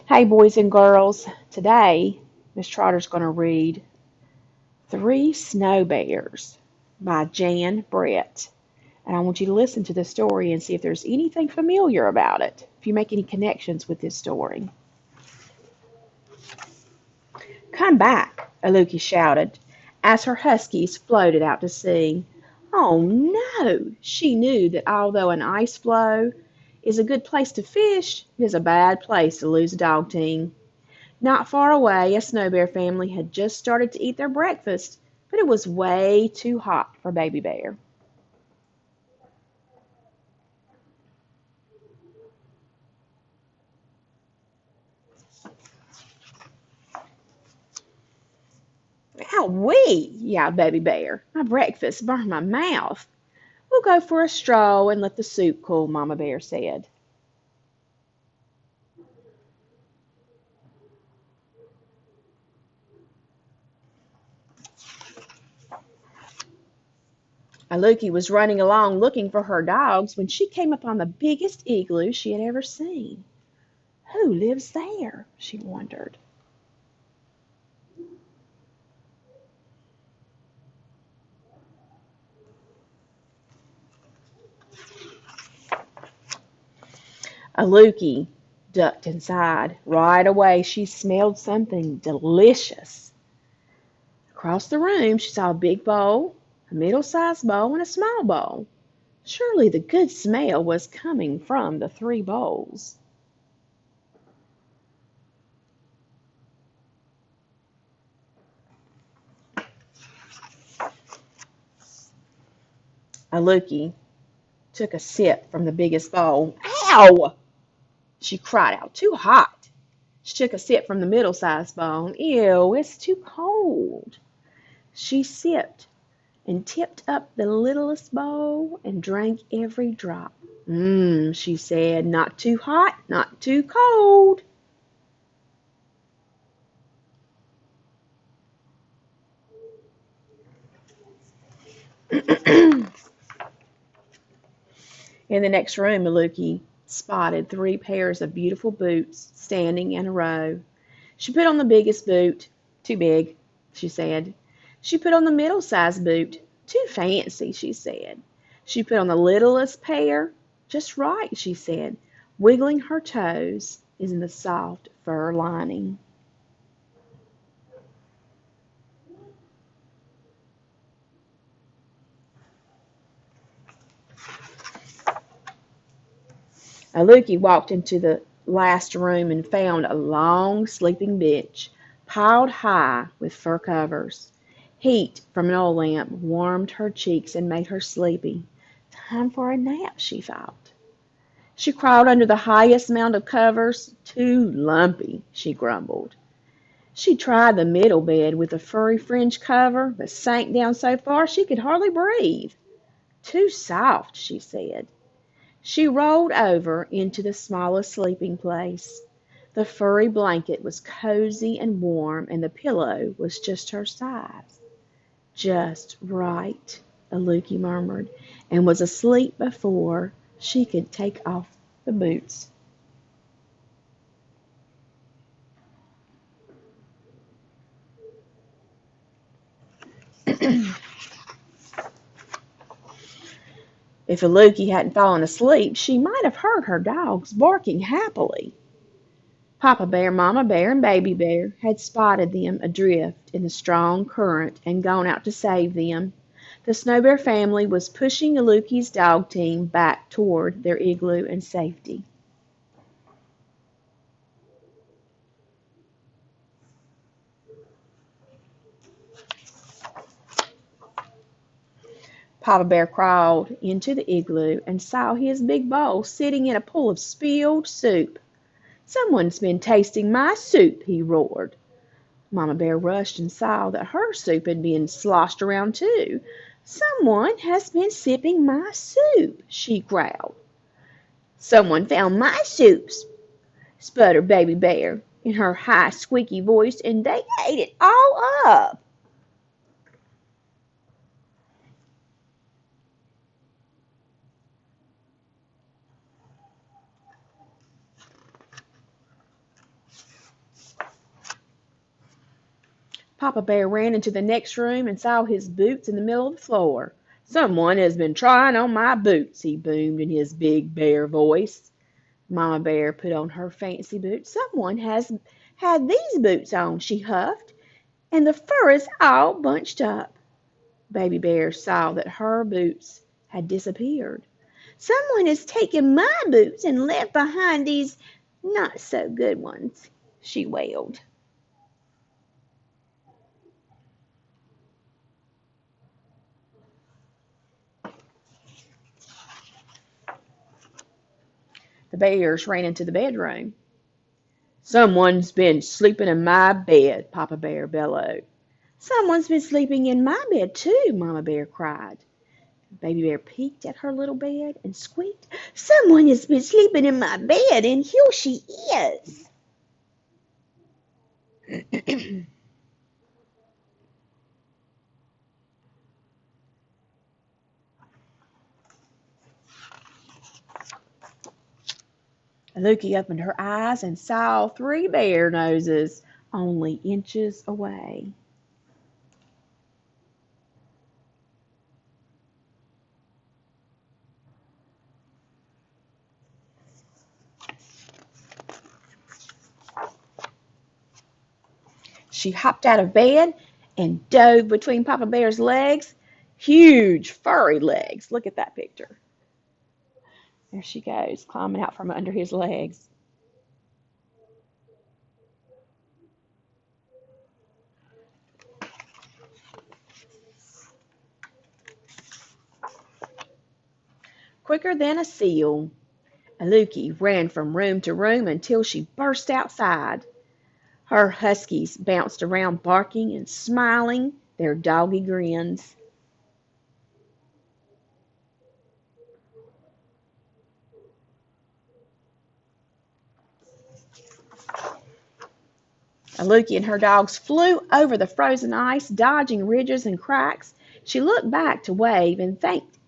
Hey, boys and girls. Today, Miss Trotter's going to read Three Snow Bears by Jan Brett. And I want you to listen to the story and see if there's anything familiar about it, if you make any connections with this story. Come back, Aluki shouted as her huskies floated out to sea. Oh no! She knew that although an ice floe is a good place to fish, it is a bad place to lose a dog team. Not far away, a snow bear family had just started to eat their breakfast, but it was way too hot for Baby Bear. Ow-wee, yowled Baby Bear. My breakfast burned my mouth. We'll go for a stroll and let the soup cool, Mama Bear said. Aluki was running along looking for her dogs when she came upon the biggest igloo she had ever seen. Who lives there? She wondered. Aluki ducked inside. Right away, she smelled something delicious. Across the room, she saw a big bowl, a middle-sized bowl, and a small bowl. Surely the good smell was coming from the three bowls. Aluki took a sip from the biggest bowl. Ow! She cried out. Too hot. She took a sip from the middle-sized bowl. Ew, it's too cold. She sipped and tipped up the littlest bowl and drank every drop. She said, not too hot, not too cold. In the next room, Maluki spotted three pairs of beautiful boots standing in a row. She put on the biggest boot. Too big, she said. She put on the middle-sized boot. Too fancy, she said. She put on the littlest pair. Just right, she said, wiggling her toes in the soft fur lining. Aluki walked into the last room and found a long sleeping bench piled high with fur covers. Heat from an oil lamp warmed her cheeks and made her sleepy. Time for a nap, she thought. She crawled under the highest mound of covers. Too lumpy, she grumbled. She tried the middle bed with a furry fringe cover, but sank down so far she could hardly breathe. Too soft, she said. She rolled over into the smallest sleeping place. The furry blanket was cozy and warm, and the pillow was just her size. Just right, Aluki murmured, and was asleep before she could take off the boots. If Aluki hadn't fallen asleep, she might have heard her dogs barking happily. Papa Bear, Mama Bear, and Baby Bear had spotted them adrift in the strong current and gone out to save them. The Snow Bear family was pushing Aluki's dog team back toward their igloo and safety. Papa Bear crawled into the igloo and saw his big bowl sitting in a pool of spilled soup. Someone's been tasting my soup, he roared. Mama Bear rushed and saw that her soup had been sloshed around too. Someone has been sipping my soup, she growled. Someone found my soups, sputtered Baby Bear in her high, squeaky voice, and they ate it all up. Papa Bear ran into the next room and saw his boots in the middle of the floor. "Someone has been trying on my boots," he boomed in his big bear voice. Mama Bear put on her fancy boots. "Someone has had these boots on," she huffed, "and the fur is all bunched up." Baby Bear saw that her boots had disappeared. "Someone has taken my boots and left behind these not so good ones," she wailed. The bears ran into the bedroom. "Someone's been sleeping in my bed," Papa Bear bellowed. "Someone's been sleeping in my bed too," Mama Bear cried. Baby Bear peeked at her little bed and squeaked, "Someone has been sleeping in my bed, and here she is." Aluki opened her eyes and saw 3 bear noses only inches away. She hopped out of bed and dove between Papa Bear's legs. Huge, furry legs. Look at that picture. There she goes, climbing out from under his legs. Quicker than a seal, Aluki ran from room to room until she burst outside. Her huskies bounced around barking and smiling their doggy grins. Aluki and her dogs flew over the frozen ice, dodging ridges and cracks. She looked back to wave and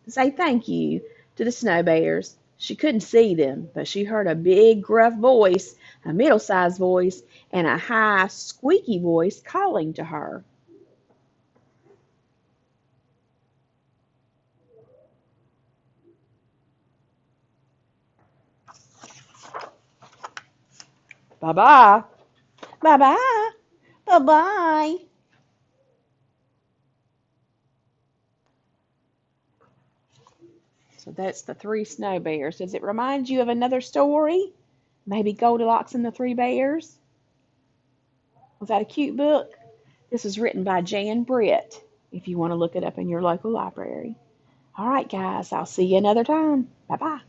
say thank you to the snow bears. She couldn't see them, but she heard a big, gruff voice, a middle-sized voice, and a high, squeaky voice calling to her. Bye-bye. Bye-bye. Bye-bye. So that's the 3 snow bears. Does it remind you of another story? Maybe Goldilocks and the 3 bears? Was that a cute book? This was written by Jan Britt, if you want to look it up in your local library. All right, guys, I'll see you another time. Bye-bye.